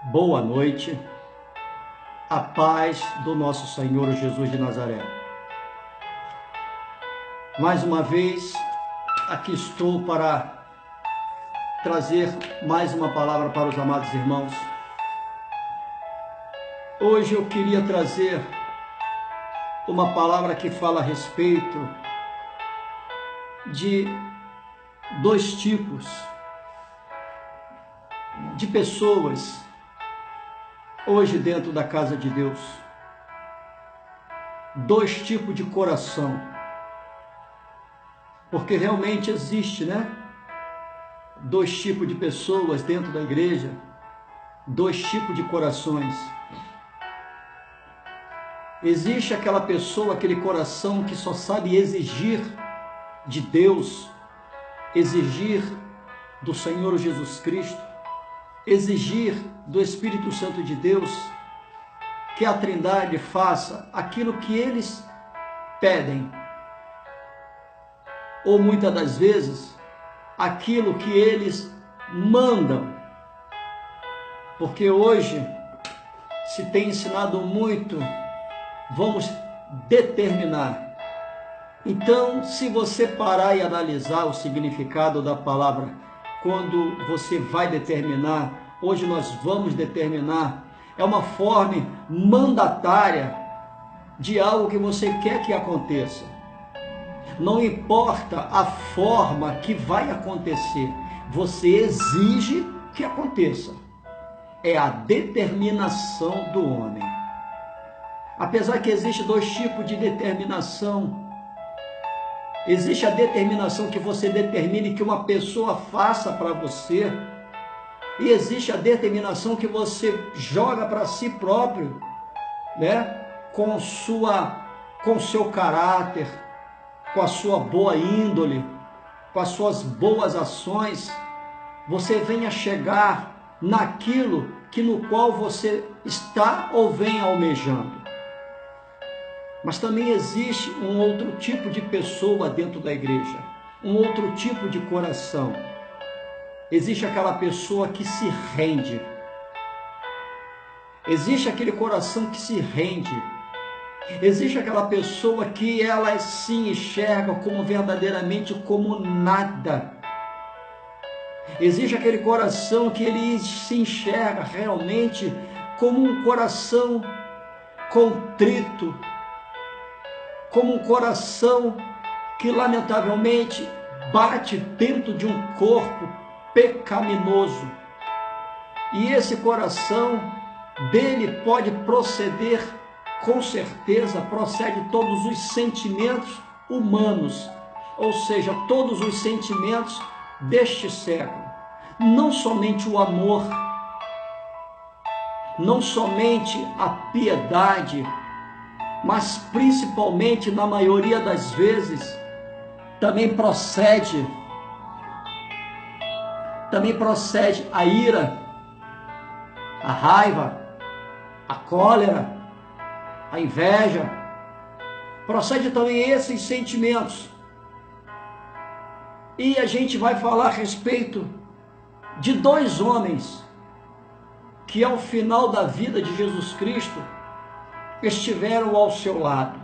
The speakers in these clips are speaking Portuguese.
Boa noite, a paz do nosso Senhor Jesus de Nazaré. Mais uma vez, aqui estou para trazer mais uma palavra para os amados irmãos. Hoje eu queria trazer uma palavra que fala a respeito de dois tipos de pessoas hoje dentro da casa de Deus. Dois tipos de coração. Porque realmente existe, né? Dois tipos de pessoas dentro da igreja. Dois tipos de corações. Existe aquela pessoa, aquele coração que só sabe exigir de Deus, exigir do Senhor Jesus Cristo, exigir do Espírito Santo de Deus que a Trindade faça aquilo que eles pedem, ou muitas das vezes aquilo que eles mandam, porque hoje se tem ensinado muito, vamos determinar. Então, se você parar e analisar o significado da palavra, quando você vai determinar, hoje nós vamos determinar, é uma forma mandatária de algo que você quer que aconteça. Não importa a forma que vai acontecer, você exige que aconteça. É a determinação do homem. Apesar que existe dois tipos de determinação. Existe a determinação que você determine que uma pessoa faça para você. E existe a determinação que você joga para si próprio, né? Com seu caráter, com a sua boa índole, com as suas boas ações, você venha chegar naquilo que no qual você está ou vem almejando. Mas também existe um outro tipo de pessoa dentro da igreja, um outro tipo de coração. Existe aquela pessoa que se rende. Existe aquele coração que se rende. Existe aquela pessoa que ela se enxerga como verdadeiramente como nada. Existe aquele coração que ele se enxerga realmente como um coração contrito, como um coração que lamentavelmente bate dentro de um corpo pecaminoso. E esse coração dele pode proceder, com certeza, procede todos os sentimentos humanos, ou seja, todos os sentimentos deste século. Não somente o amor, não somente a piedade, mas principalmente, na maioria das vezes, também procede a ira, a raiva, a cólera, a inveja, procede também esses sentimentos. E a gente vai falar a respeito de dois homens que ao final da vida de Jesus Cristo estiveram ao seu lado.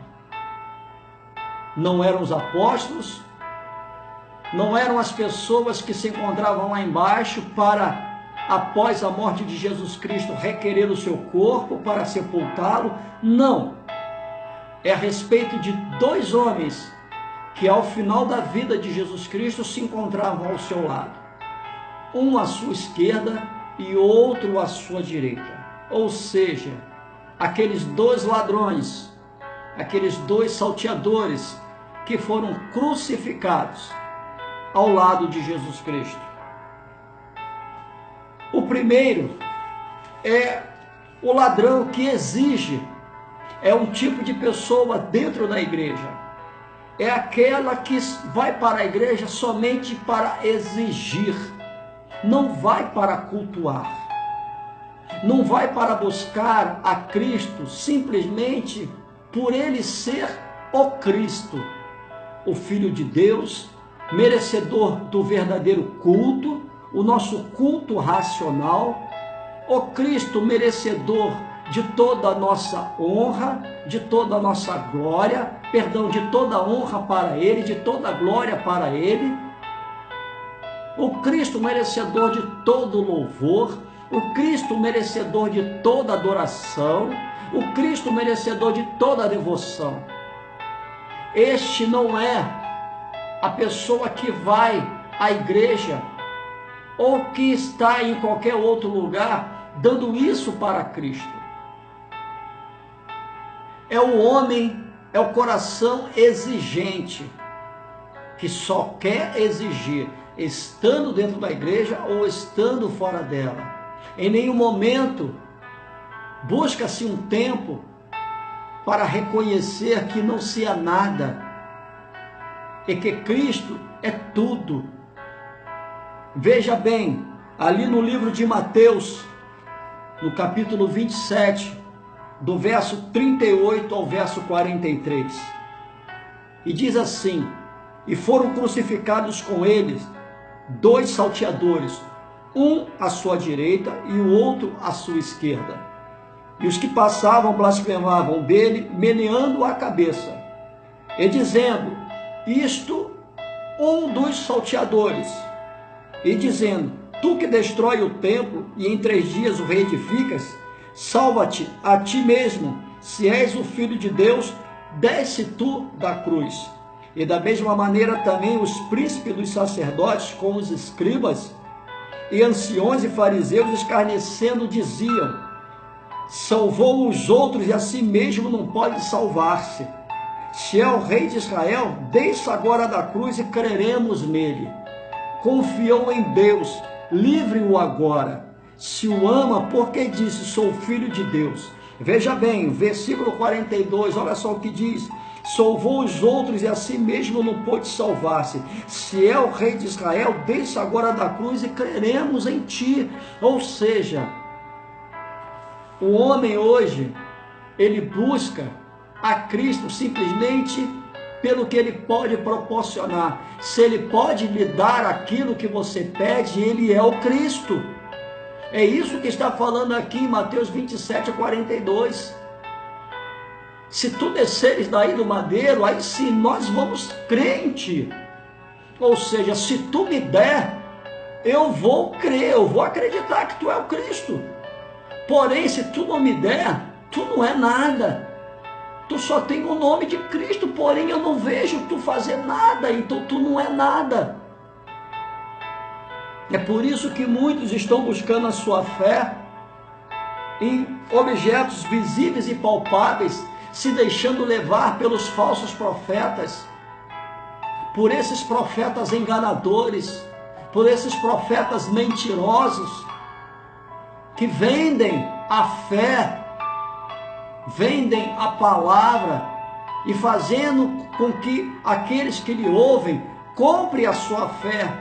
Não eram os apóstolos, não eram as pessoas que se encontravam lá embaixo para, após a morte de Jesus Cristo, requerer o seu corpo para sepultá-lo. Não. É a respeito de dois homens que ao final da vida de Jesus Cristo se encontravam ao seu lado. Um à sua esquerda e outro à sua direita. Ou seja, aqueles dois ladrões, aqueles dois salteadores que foram crucificados ao lado de Jesus Cristo. O primeiro é o ladrão que exige, é um tipo de pessoa dentro da igreja, é aquela que vai para a igreja somente para exigir, não vai para cultuar, não vai para buscar a Cristo simplesmente por ele ser o Cristo, o Filho de Deus, merecedor do verdadeiro culto, o nosso culto racional, o Cristo merecedor de toda a nossa honra, de toda a nossa glória, perdão, de toda a honra para Ele, de toda a glória para Ele, o Cristo merecedor de todo louvor, o Cristo merecedor de toda adoração, o Cristo merecedor de toda devoção. Este não é a pessoa que vai à igreja ou que está em qualquer outro lugar dando isso para Cristo. É o homem, é o coração exigente, que só quer exigir, estando dentro da igreja ou estando fora dela. Em nenhum momento busca-se um tempo para reconhecer que não se é nada e que Cristo é tudo. Veja bem, ali no livro de Mateus, no capítulo 27, do verso 38 ao verso 43, e diz assim: e foram crucificados com eles 2 salteadores, um à sua direita e o outro à sua esquerda. E os que passavam blasfemavam dele, meneando a cabeça, e dizendo: isto um dos salteadores, e dizendo: tu que destrói o templo e em 3 dias o reedificas, salva-te a ti mesmo, se és o Filho de Deus, desce tu da cruz. E da mesma maneira também os príncipes dos sacerdotes com os escribas e anciões e fariseus, escarnecendo, diziam: salvou os outros e a si mesmo não pode salvar-se. Se é o rei de Israel, desça agora da cruz e creremos nele. Confiou em Deus, livre-o agora. Se o ama, porque disse: sou filho de Deus. Veja bem, versículo 42, olha só o que diz: salvou os outros e a si mesmo não pôde salvar-se. Se é o rei de Israel, desça agora da cruz e creremos em ti. Ou seja, o homem hoje, ele busca a Cristo simplesmente pelo que ele pode proporcionar. Se ele pode lhe dar aquilo que você pede, ele é o Cristo. É isso que está falando aqui em Mateus 27, 42. Se tu desceres daí do madeiro, aí sim nós vamos crer em ti. Ou seja, se tu me der, eu vou crer, eu vou acreditar que tu é o Cristo. Porém, se tu não me der, tu não é nada. Tu só tem o nome de Cristo, porém eu não vejo tu fazer nada, então tu não é nada. É por isso que muitos estão buscando a sua fé em objetos visíveis e palpáveis, se deixando levar pelos falsos profetas, por esses profetas enganadores, por esses profetas mentirosos, que vendem a fé, vendem a palavra, e fazendo com que aqueles que lhe ouvem comprem a sua fé,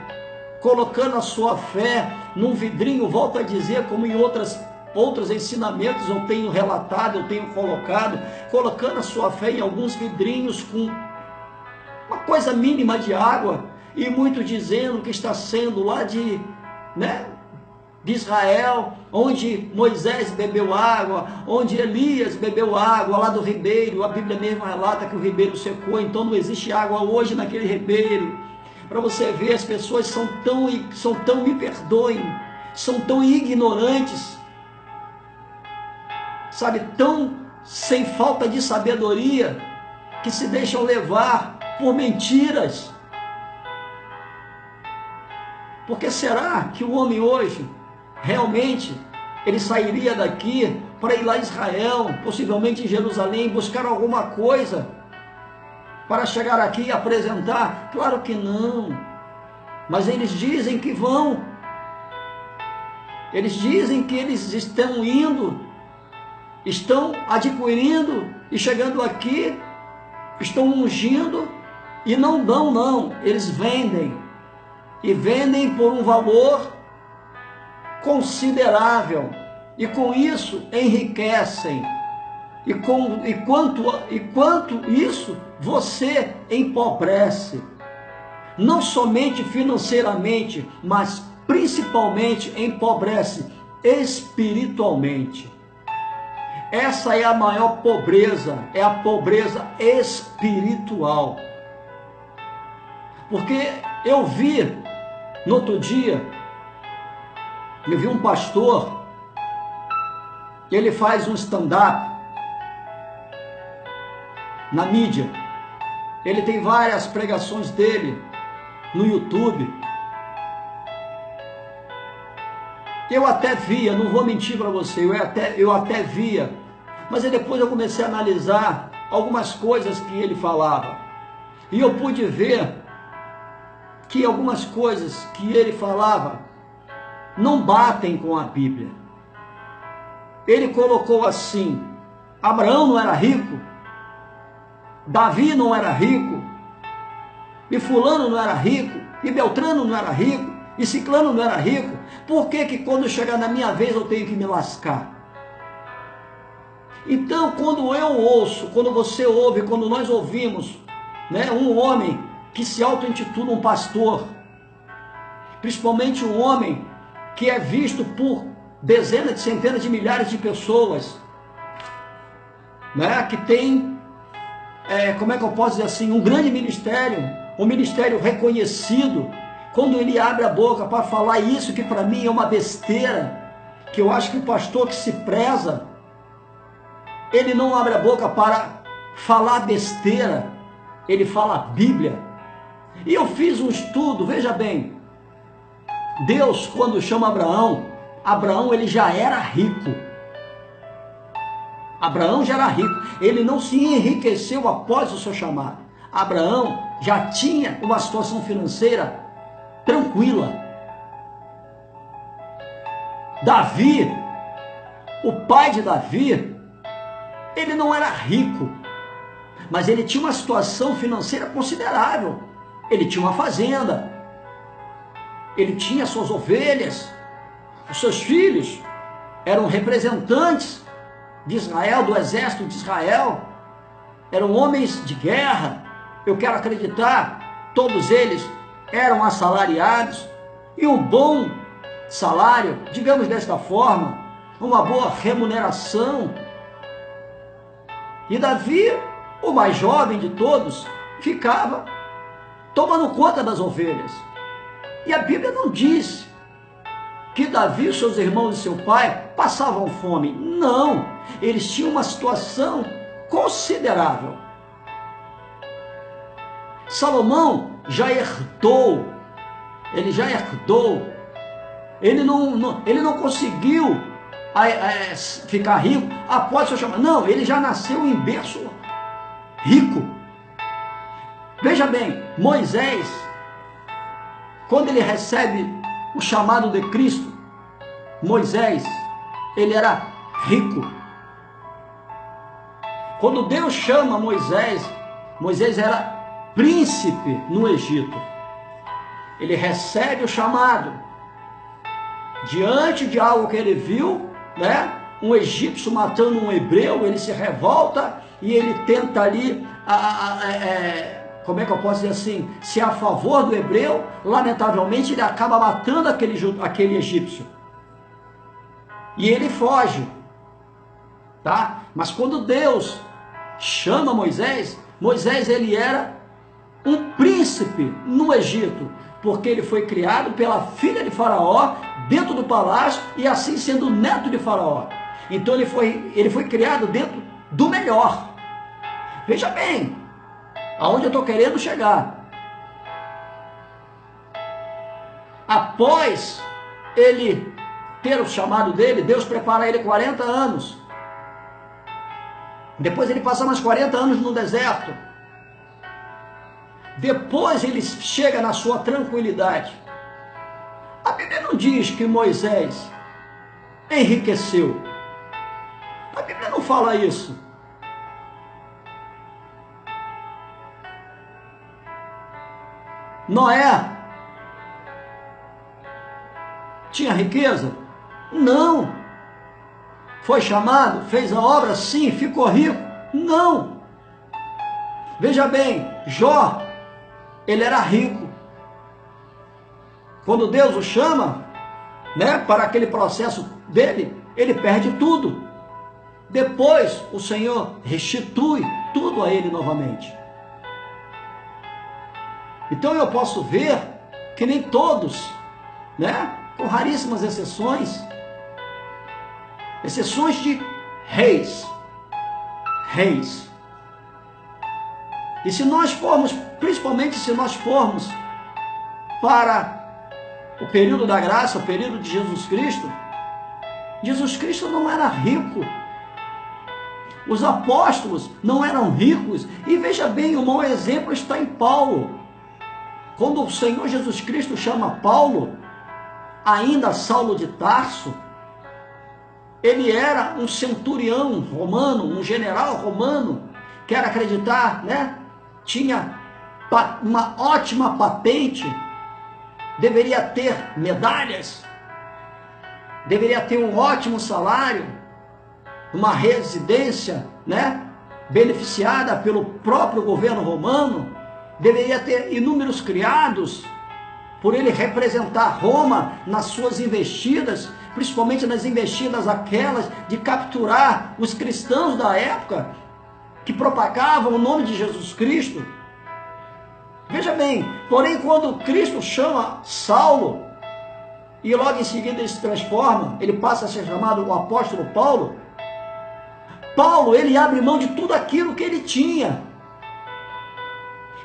colocando a sua fé num vidrinho, volto a dizer, como em outros ensinamentos eu tenho relatado, eu tenho colocado, colocando a sua fé em alguns vidrinhos com uma coisa mínima de água, e muito dizendo que está sendo lá de Israel, onde Moisés bebeu água, onde Elias bebeu água lá do ribeiro. A Bíblia mesmo relata que o ribeiro secou, então não existe água hoje naquele ribeiro. Para você ver, as pessoas são tão, me perdoem, são tão ignorantes, sabe, tão sem falta de sabedoria, que se deixam levar por mentiras. Porque será que o homem hoje, realmente, ele sairia daqui para ir lá a Israel, possivelmente em Jerusalém, buscar alguma coisa para chegar aqui e apresentar? Claro que não. Mas eles dizem que vão. Eles dizem que eles estão indo, estão adquirindo e chegando aqui, estão ungindo e não dão, não. Eles vendem. E vendem por um valor considerável. E com isso enriquecem. E quanto isso, você empobrece, não somente financeiramente, mas principalmente empobrece espiritualmente. Essa é a maior pobreza, é a pobreza espiritual. Porque eu vi, no outro dia, eu vi um pastor, ele faz um stand-up na mídia. Ele tem várias pregações dele no YouTube. Eu até via, não vou mentir para você, eu até via, mas aí depois eu comecei a analisar algumas coisas que ele falava. E eu pude ver que algumas coisas que ele falava não batem com a Bíblia. Ele colocou assim: Abraão não era rico, Davi não era rico, e fulano não era rico, e Beltrano não era rico, e ciclano não era rico. Por que que quando chegar na minha vez eu tenho que me lascar? Então, quando eu ouço, quando você ouve, quando nós ouvimos, né, um homem que se auto-intitula um pastor, principalmente um homem que é visto por dezenas de centenas de milhares de pessoas, né, que tem, como é que eu posso dizer assim, um grande ministério, um ministério reconhecido. Quando ele abre a boca para falar isso, que para mim é uma besteira, que eu acho que o pastor que se preza, ele não abre a boca para falar besteira, ele fala a Bíblia. E eu fiz um estudo, veja bem, Deus, quando chama Abraão, Abraão ele já era rico. Abraão já era rico, ele não se enriqueceu após o seu chamado. Abraão já tinha uma situação financeira tranquila. Davi, o pai de Davi, ele não era rico, mas ele tinha uma situação financeira considerável. Ele tinha uma fazenda, ele tinha suas ovelhas, os seus filhos eram representantes de Israel, do exército de Israel, eram homens de guerra. Eu quero acreditar, todos eles eram assalariados, e um bom salário, digamos desta forma, uma boa remuneração. E Davi, o mais jovem de todos, ficava tomando conta das ovelhas. E a Bíblia não diz que Davi, seus irmãos e seu pai passavam fome. Não, eles tinham uma situação considerável. Salomão já herdou, ele não conseguiu ficar rico após seu chamado. Não, ele já nasceu em berço rico. Veja bem, Moisés, quando ele recebe o chamado de Cristo, Moisés, ele era rico. Quando Deus chama Moisés, Moisés era príncipe no Egito. Ele recebe o chamado diante de algo que ele viu, né? Um egípcio matando um hebreu, ele se revolta e ele tenta ali, como é que eu posso dizer assim, ser a favor do hebreu. Lamentavelmente ele acaba matando aquele egípcio e ele foge, tá? Mas quando Deus chama Moisés, Moisés ele era um príncipe no Egito, porque ele foi criado pela filha de Faraó dentro do palácio e assim sendo neto de Faraó. Então ele foi criado dentro do melhor. Veja bem, aonde eu estou querendo chegar. Após ele ter o chamado dele, Deus prepara ele 40 anos. Depois ele passa mais 40 anos no deserto. Depois ele chega na sua tranquilidade. A Bíblia não diz que Moisés enriqueceu. A Bíblia não fala isso. Noé tinha riqueza? Não. Foi chamado, fez a obra? Sim. Ficou rico? Não. Veja bem, Jó, ele era rico. Quando Deus o chama, né, para aquele processo dele, ele perde tudo. Depois o Senhor restitui tudo a ele novamente. Então eu posso ver que nem todos, né, com raríssimas exceções de reis. E se nós formos, principalmente se nós formos para o período da graça, o período de Jesus Cristo não era rico. Os apóstolos não eram ricos. E veja bem, o mau exemplo está em Paulo. Quando o Senhor Jesus Cristo chama Paulo, ainda Saulo de Tarso, ele era um centurião romano, um general romano, quer acreditar, né? Tinha uma ótima patente, deveria ter medalhas, deveria ter um ótimo salário, uma residência, né, beneficiada pelo próprio governo romano, deveria ter inúmeros criados, por ele representar Roma nas suas investidas, principalmente nas investidas aquelas de capturar os cristãos da época, que propagavam o nome de Jesus Cristo. Veja bem, porém quando Cristo chama Saulo, e logo em seguida ele se transforma, ele passa a ser chamado o apóstolo Paulo, ele abre mão de tudo aquilo que ele tinha,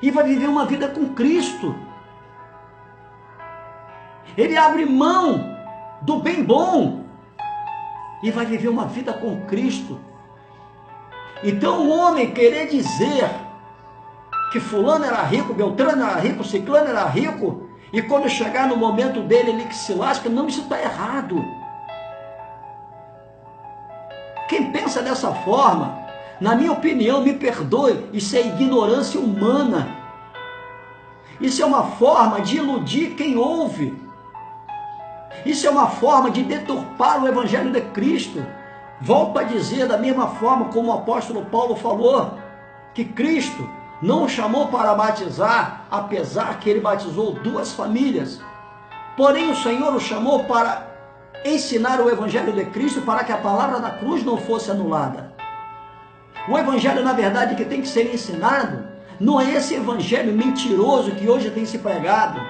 e vai viver uma vida com Cristo. Ele abre mão do bem bom, e vai viver uma vida com Cristo. Então o homem querer dizer que fulano era rico, Beltrano era rico, Ciclano era rico, e quando chegar no momento dele ele que se lasca, não, isso está errado. Quem pensa dessa forma, na minha opinião, me perdoe, isso é ignorância humana. Isso é uma forma de iludir quem ouve. Isso é uma forma de deturpar o Evangelho de Cristo. Volto a dizer, da mesma forma como o apóstolo Paulo falou, que Cristo não o chamou para batizar, apesar que ele batizou 2 famílias. Porém, o Senhor o chamou para ensinar o Evangelho de Cristo, para que a palavra da cruz não fosse anulada. O Evangelho, na verdade, que tem que ser ensinado, não é esse Evangelho mentiroso que hoje tem se pregado,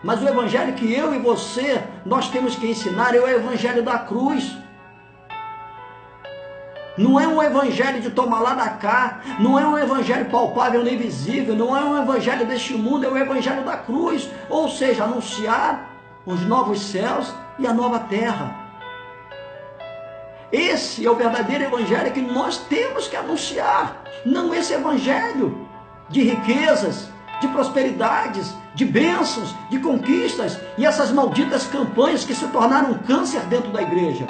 mas o Evangelho que eu e você, nós temos que ensinar é o Evangelho da cruz. Não é um evangelho de tomar lá da cá, não é um evangelho palpável nem visível, não é um evangelho deste mundo, é o evangelho da cruz, ou seja, anunciar os novos céus e a nova terra. Esse é o verdadeiro evangelho que nós temos que anunciar, não esse evangelho de riquezas, de prosperidades, de bênçãos, de conquistas e essas malditas campanhas que se tornaram um câncer dentro da igreja.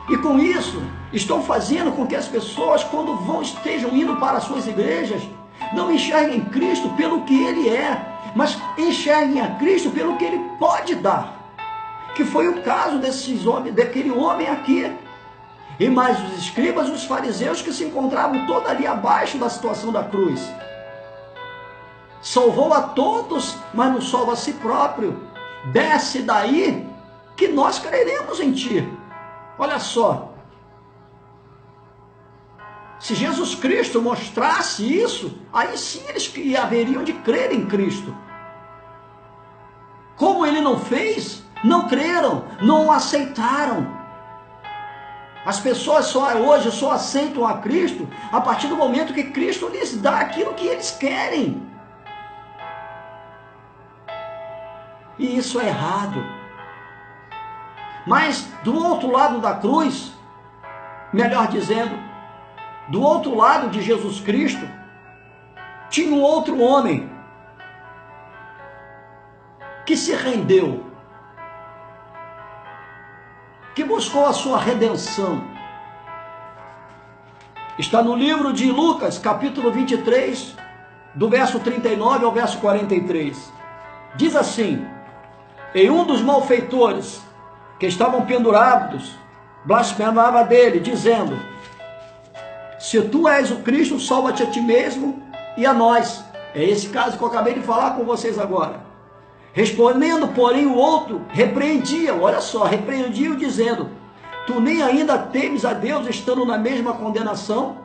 E com isso, estão fazendo com que as pessoas, quando estejam indo para as suas igrejas, não enxerguem Cristo pelo que Ele é, mas enxerguem a Cristo pelo que Ele pode dar. Que foi o caso daquele homem aqui. E mais os escribas e os fariseus que se encontravam todos ali abaixo da situação da cruz. Salvou a todos, mas não salva a si próprio. Desce daí que nós creremos em Ti. Olha só, se Jesus Cristo mostrasse isso, aí sim eles haveriam de crer em Cristo. Como Ele não fez, não creram, não o aceitaram. As pessoas hoje só aceitam a Cristo a partir do momento que Cristo lhes dá aquilo que eles querem. E isso é errado. Mas do outro lado da cruz, melhor dizendo, do outro lado de Jesus Cristo, tinha um outro homem que se rendeu, que buscou a sua redenção. Está no livro de Lucas, capítulo 23, do verso 39 ao verso 43. Diz assim: e um dos malfeitores que estavam pendurados blasfemava dele, dizendo: se tu és o Cristo, salva-te a ti mesmo e a nós. É esse caso que eu acabei de falar com vocês agora. Respondendo, porém, o outro repreendia, olha só, repreendia-o dizendo: tu nem ainda temes a Deus, estando na mesma condenação?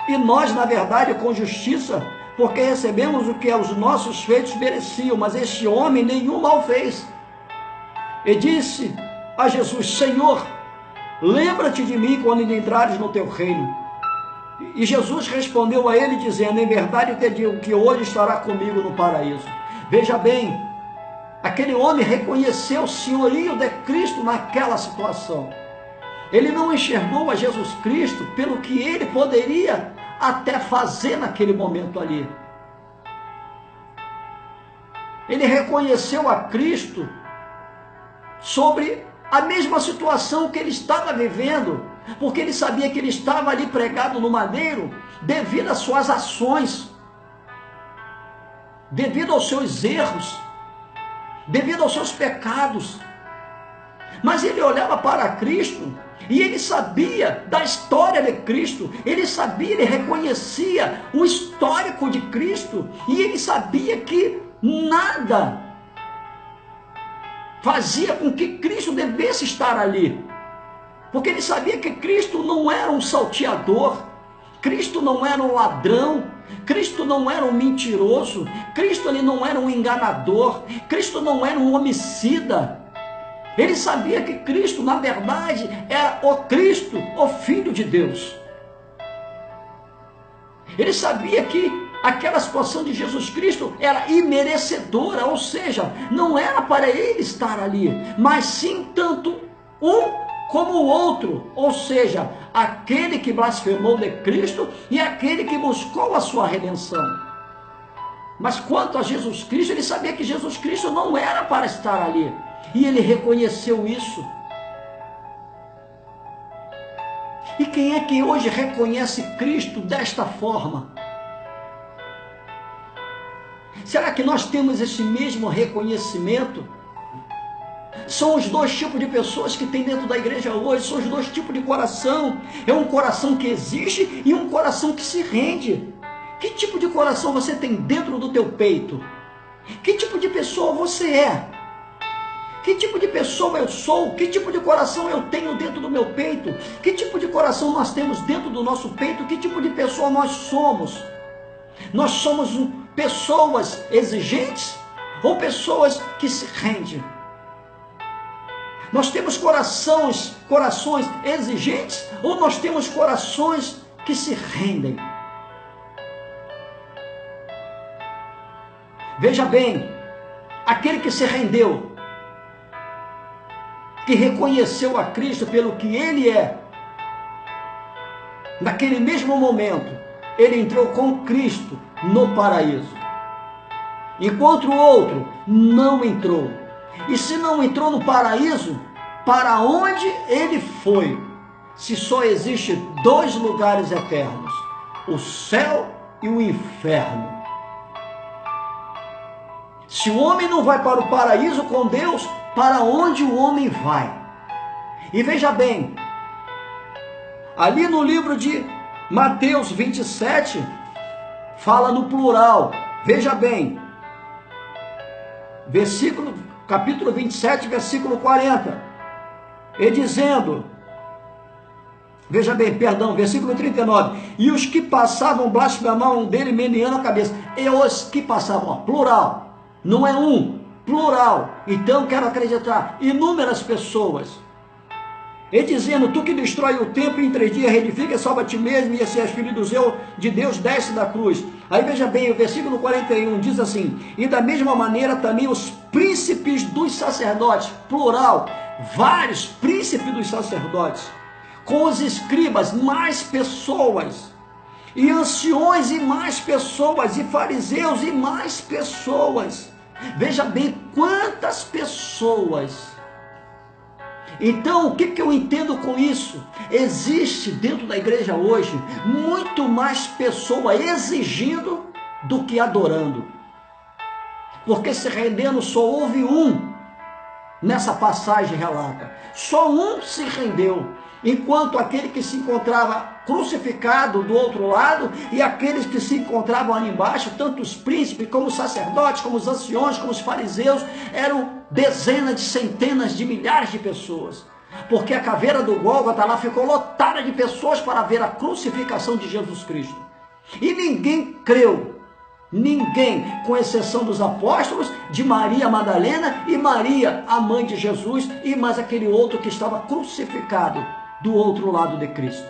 E nós, na verdade, com justiça, porque recebemos o que os nossos feitos mereciam, mas este homem nenhum mal fez. E disse a Jesus: Senhor, lembra-te de mim quando entrares no teu reino. E Jesus respondeu a ele, dizendo: em verdade te digo que hoje estará comigo no paraíso. Veja bem, aquele homem reconheceu o senhorio de Cristo naquela situação. Ele não enxergou a Jesus Cristo pelo que ele poderia até fazer naquele momento ali. Ele reconheceu a Cristo sobre a mesma situação que ele estava vivendo, porque ele sabia que ele estava ali pregado no madeiro devido às suas ações, devido aos seus erros, devido aos seus pecados. Mas ele olhava para Cristo e ele sabia da história de Cristo, ele sabia, ele reconhecia o histórico de Cristo, e ele sabia que nada fazia com que Cristo devesse estar ali, porque ele sabia que Cristo não era um salteador, Cristo não era um ladrão, Cristo não era um mentiroso, Cristo ele não era um enganador, Cristo não era um homicida. Ele sabia que Cristo, na verdade, era o Cristo, o Filho de Deus. Ele sabia que aquela situação de Jesus Cristo era imerecedora, ou seja, não era para ele estar ali, mas sim tanto um como o outro, ou seja, aquele que blasfemou de Cristo e aquele que buscou a sua redenção. Mas quanto a Jesus Cristo, ele sabia que Jesus Cristo não era para estar ali, e ele reconheceu isso. E quem é que hoje reconhece Cristo desta forma? Será que nós temos esse mesmo reconhecimento? São os dois tipos de pessoas que tem dentro da igreja hoje, são os dois tipos de coração. É um coração que existe e um coração que se rende. Que tipo de coração você tem dentro do teu peito? Que tipo de pessoa você é? Que tipo de pessoa eu sou? Que tipo de coração eu tenho dentro do meu peito? Que tipo de coração nós temos dentro do nosso peito? Que tipo de pessoa nós somos? Nós somos pessoas exigentes ou pessoas que se rendem? Nós temos corações exigentes ou nós temos corações que se rendem? Veja bem, aquele que se rendeu, que reconheceu a Cristo pelo que ele é, naquele mesmo momento, ele entrou com Cristo no paraíso. Enquanto o outro não entrou. E se não entrou no paraíso, para onde ele foi? Se só existe dois lugares eternos, o céu e o inferno. Se o homem não vai para o paraíso com Deus, para onde o homem vai? E veja bem, ali no livro de Mateus 27, fala no plural. Veja bem, capítulo 27, versículo 40, e dizendo, veja bem, perdão, versículo 39, e os que passavam blasfemavam dele, meneando a cabeça. E os que passavam, ó, plural, não é um, plural. Então quero acreditar, inúmeras pessoas. E dizendo, tu que destrói o templo em 3 dias, reedifica, salva a ti mesmo, e se és filho de Deus, desce da cruz. Aí veja bem, o versículo 41 diz assim, e da mesma maneira também os príncipes dos sacerdotes, plural, vários príncipes dos sacerdotes, com os escribas, mais pessoas, e anciões e mais pessoas, e fariseus e mais pessoas. Veja bem quantas pessoas. Então, o que eu entendo com isso? Existe dentro da igreja hoje muito mais pessoa exigindo do que adorando. Porque se rendendo só houve um. nessa passagem relata. Só um se rendeu, enquanto aquele que se encontrava crucificado do outro lado e aqueles que se encontravam ali embaixo, tanto os príncipes como os sacerdotes, como os anciões, como os fariseus, eram dezenas de centenas de milhares de pessoas. Porque a caveira do Gólgota lá ficou lotada de pessoas para ver a crucificação de Jesus Cristo. E ninguém creu. Ninguém, com exceção dos apóstolos, de Maria Madalena e Maria, a mãe de Jesus, e mais aquele outro que estava crucificado do outro lado de Cristo.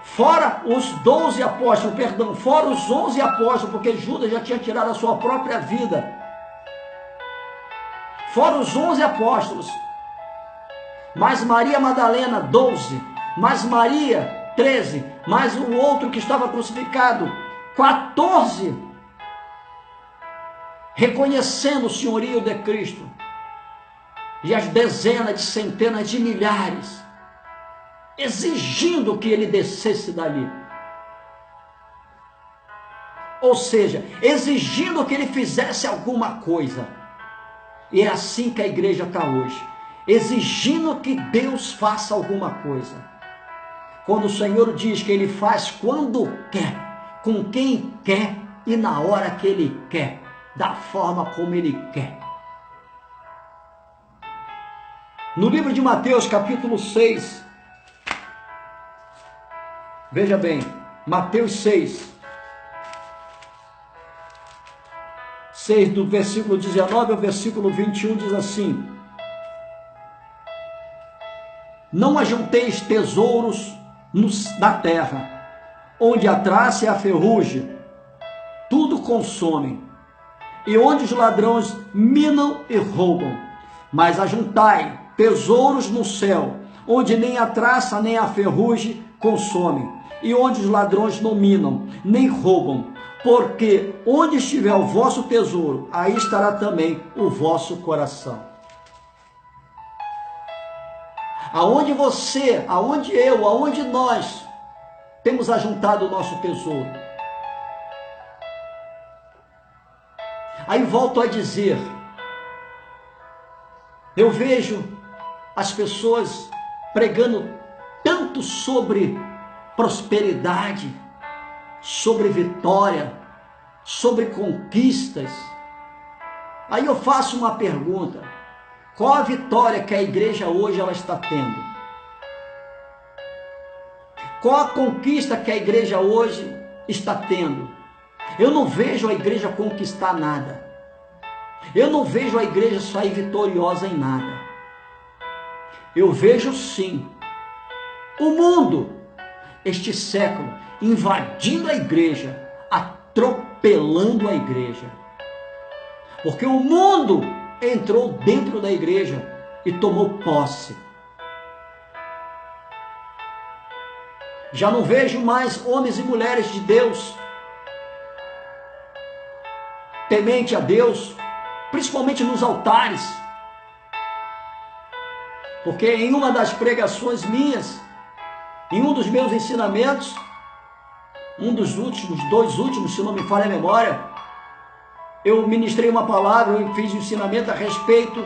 Fora os 12 apóstolos, perdão, fora os 11 apóstolos, porque Judas já tinha tirado a sua própria vida. Fora os 11 apóstolos, mais Maria Madalena, 12, mais Maria, 13, mais o outro que estava crucificado, 14, reconhecendo o senhorio de Cristo, e as dezenas de centenas de milhares, exigindo que ele descesse dali. Ou seja, exigindo que ele fizesse alguma coisa. E é assim que a igreja está hoje, exigindo que Deus faça alguma coisa. Quando o Senhor diz que ele faz quando quer, com quem quer e na hora que ele quer, da forma como ele quer. No livro de Mateus, capítulo 6, veja bem, Mateus 6, do versículo 19 ao versículo 21, diz assim: não ajunteis tesouros na terra, onde a traça e a ferrugem tudo consomem, e onde os ladrões minam e roubam, mas ajuntai tesouros no céu, onde nem a traça nem a ferrugem consomem, e onde os ladrões não minam, nem roubam, porque onde estiver o vosso tesouro, aí estará também o vosso coração. Aonde você, aonde eu, aonde nós temos ajuntado o nosso tesouro? Aí volto a dizer, eu vejo as pessoas pregando tanto sobre prosperidade, sobre vitória, sobre conquistas. Aí eu faço uma pergunta: qual a vitória que a igreja hoje ela está tendo? Qual a conquista que a igreja hoje está tendo? Eu não vejo a igreja conquistar nada. Eu não vejo a igreja sair vitoriosa em nada. Eu vejo sim o mundo, este século, invadindo a igreja, atropelando a igreja. Porque o mundo entrou dentro da igreja e tomou posse. Já não vejo mais homens e mulheres de Deus, temente a Deus, principalmente nos altares. Porque em uma das pregações minhas, em um dos meus ensinamentos, um dos últimos, 2 últimos, se não me falha a memória, eu ministrei uma palavra, eu fiz um ensinamento a respeito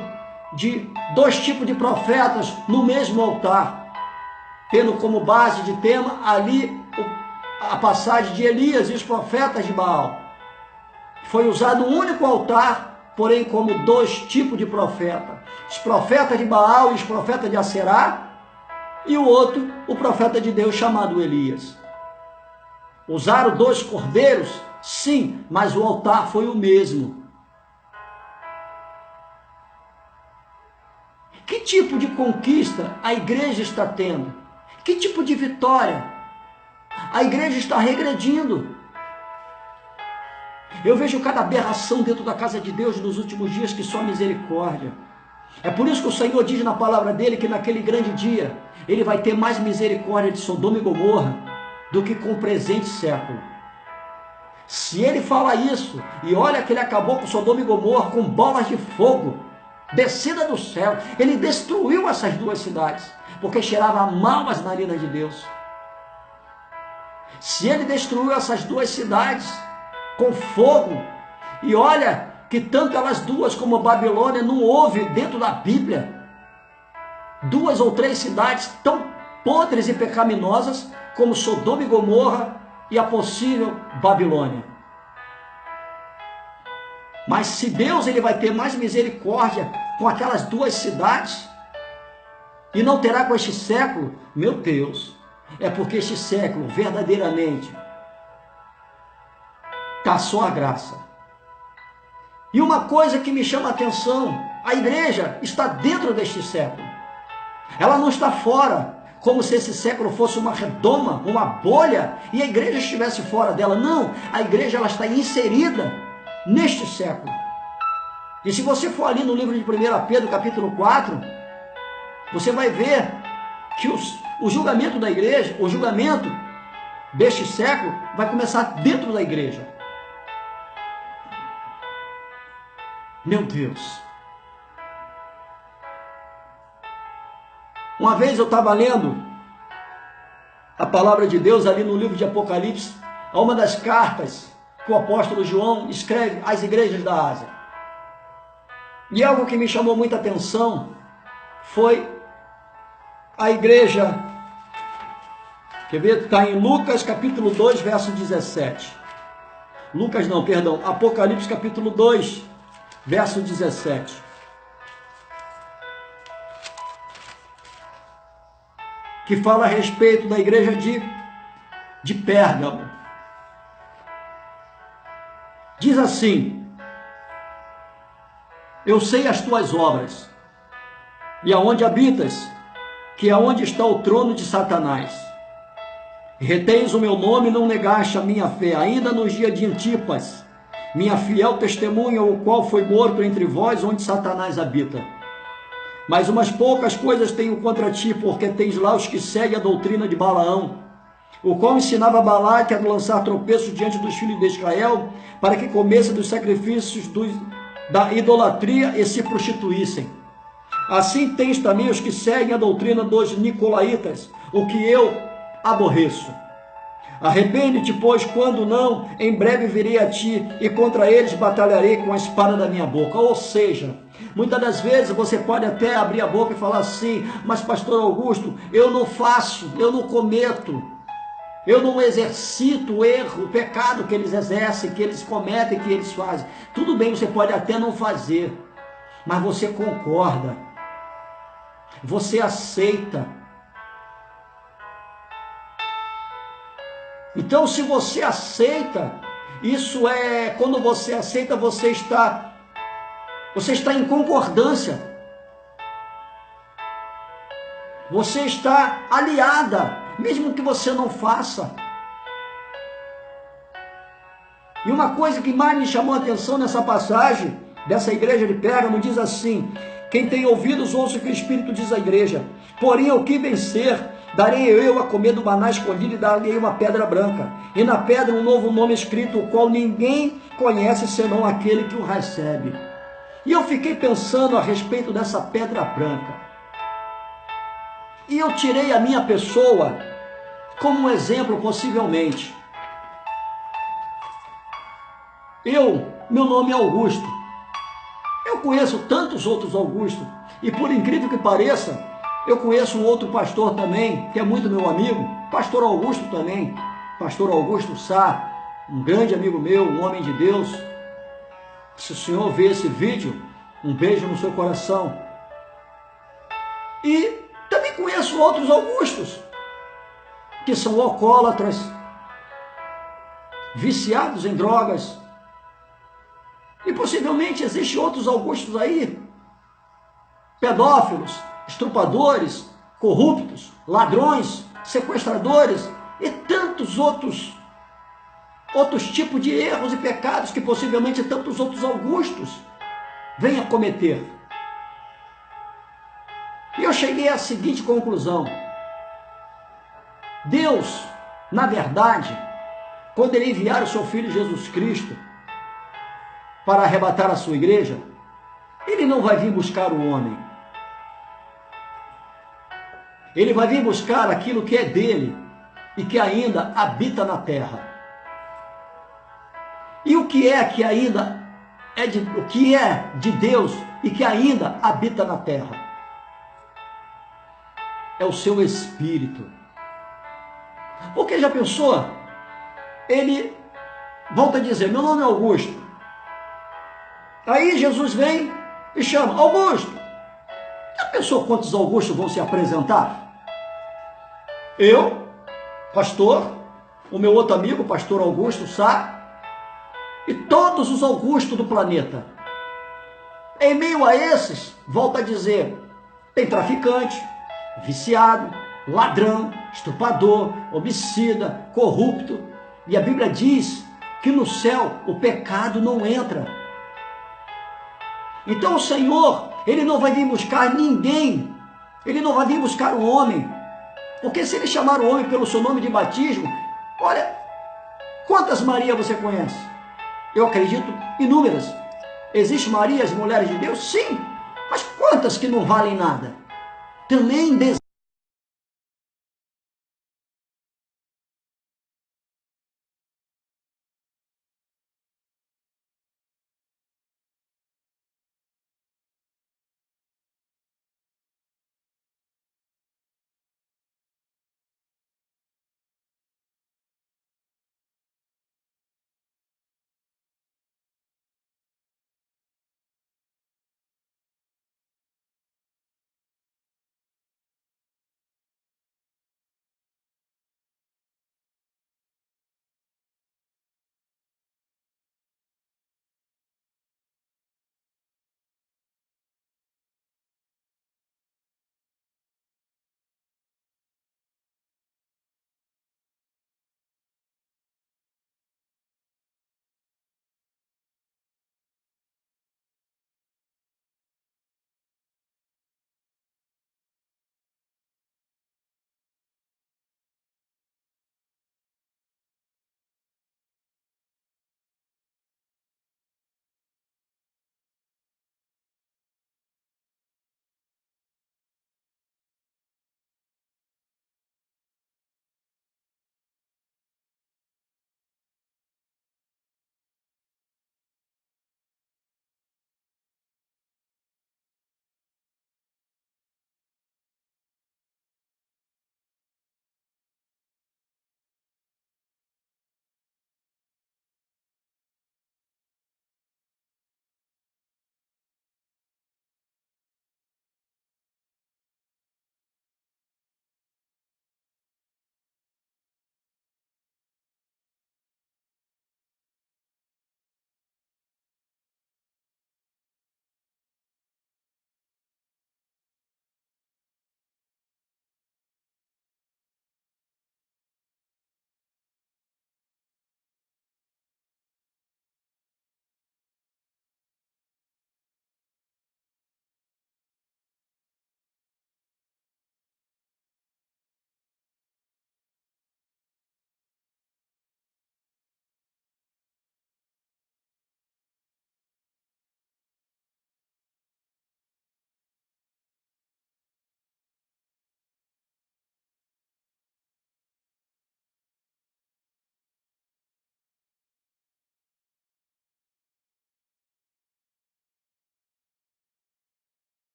de 2 tipos de profetas no mesmo altar, tendo como base de tema ali a passagem de Elias e os profetas de Baal. Foi usado um único altar, porém como 2 tipos de profeta: os profetas de Baal e os profetas de Aserá, e o outro, o profeta de Deus chamado Elias. Usaram 2 cordeiros? Sim, mas o altar foi o mesmo. Que tipo de conquista a igreja está tendo? Que tipo de vitória? A igreja está regredindo. Eu vejo cada aberração dentro da casa de Deus nos últimos dias que só misericórdia. É por isso que o Senhor diz na palavra dele que naquele grande dia ele vai ter mais misericórdia de Sodoma e Gomorra do que com o presente século. Se ele fala isso, e olha que ele acabou com Sodoma e Gomorra com bolas de fogo descida do céu, ele destruiu essas 2 cidades, porque cheirava mal as narinas de Deus. Se ele destruiu essas 2 cidades com fogo, e olha que tanto elas duas como Babilônia não houve dentro da Bíblia 2 ou 3 cidades tão podres e pecaminosas como Sodoma e Gomorra e a possível Babilônia. Mas se Deus ele vai ter mais misericórdia com aquelas 2 cidades e não terá com este século, meu Deus, é porque este século verdadeiramente está só a graça. E uma coisa que me chama a atenção, a igreja está dentro deste século. Ela não está fora, como se esse século fosse uma redoma, uma bolha, e a igreja estivesse fora dela. Não, a igreja ela está inserida neste século. E se você for ali no livro de 1 Pedro, capítulo 4, você vai ver que o julgamento da igreja, o julgamento deste século, vai começar dentro da igreja. Meu Deus. Uma vez eu estava lendo a palavra de Deus ali no livro de Apocalipse, a uma das cartas que o apóstolo João escreve às igrejas da Ásia. E algo que me chamou muita atenção foi a igreja, quer ver? Está em Lucas capítulo 2, verso 17. Lucas não, perdão, Apocalipse capítulo 2, verso 17. Que fala a respeito da igreja de Pérgamo. Diz assim: eu sei as tuas obras, e aonde habitas, que é onde está o trono de Satanás. Retens o meu nome e não negaste a minha fé, ainda nos dias de Antipas, minha fiel testemunha, o qual foi morto entre vós, onde Satanás habita. Mas umas poucas coisas tenho contra ti, porque tens lá os que seguem a doutrina de Balaão, o qual ensinava Balaque a lançar tropeços diante dos filhos de Israel, para que comessem dos sacrifícios da idolatria e se prostituíssem. Assim tens também os que seguem a doutrina dos nicolaítas, o que eu aborreço. Arrepende-te, pois, quando não, em breve virei a ti, e contra eles batalharei com a espada da minha boca. Ou seja, muitas das vezes você pode até abrir a boca e falar assim: mas pastor Augusto, eu não faço, eu não cometo, eu não exercito o erro, o pecado que eles exercem, que eles cometem, que eles fazem. Tudo bem, você pode até não fazer, mas você concorda, você aceita. Então, se você aceita, isso é, quando você aceita, você está em concordância. Você está aliada, mesmo que você não faça. E uma coisa que mais me chamou a atenção nessa passagem, dessa igreja de Pérgamo, diz assim: quem tem ouvidos, ouça o que o Espírito diz à igreja. Porém, ao que vencer, darei eu a comer do maná escondido e darei uma pedra branca. E na pedra um novo nome escrito, o qual ninguém conhece senão aquele que o recebe. E eu fiquei pensando a respeito dessa pedra branca. E eu tirei a minha pessoa como um exemplo, possivelmente. Meu nome é Augusto. Eu conheço tantos outros Augustos. E por incrível que pareça, eu conheço um outro pastor também, que é muito meu amigo, pastor Augusto também, pastor Augusto Sá, um grande amigo meu, um homem de Deus. Se o senhor vê esse vídeo, um beijo no seu coração. E também conheço outros Augustos, que são alcoólatras, viciados em drogas. E possivelmente existem outros Augustos aí, pedófilos, estrupadores, corruptos, ladrões, sequestradores e tantos outros tipos de erros e pecados que possivelmente tantos outros Augustos venham a cometer. E eu cheguei à seguinte conclusão: Deus, na verdade, quando Ele enviar o seu Filho Jesus Cristo para arrebatar a sua igreja, Ele não vai vir buscar o homem. Ele vai vir buscar aquilo que é dele e que ainda habita na terra. E o que é que ainda o que é de Deus e que ainda habita na terra. É o seu Espírito. Porque já pensou? Ele volta a dizer, meu nome é Augusto. Aí Jesus vem e chama, Augusto. Já pensou quantos Augustos vão se apresentar? Eu, pastor, o meu outro amigo, pastor Augusto Sá, e todos os Augustos do planeta. Em meio a esses, volta a dizer, tem traficante, viciado, ladrão, estuprador, homicida, corrupto. E a Bíblia diz que no céu o pecado não entra. Então o Senhor, Ele não vai vir buscar ninguém, Ele não vai vir buscar um homem, porque se Ele chamar o homem pelo seu nome de batismo, olha, quantas Maria você conhece? Eu acredito inúmeras. Existem Marias, mulheres de Deus? Sim, mas quantas que não valem nada? Também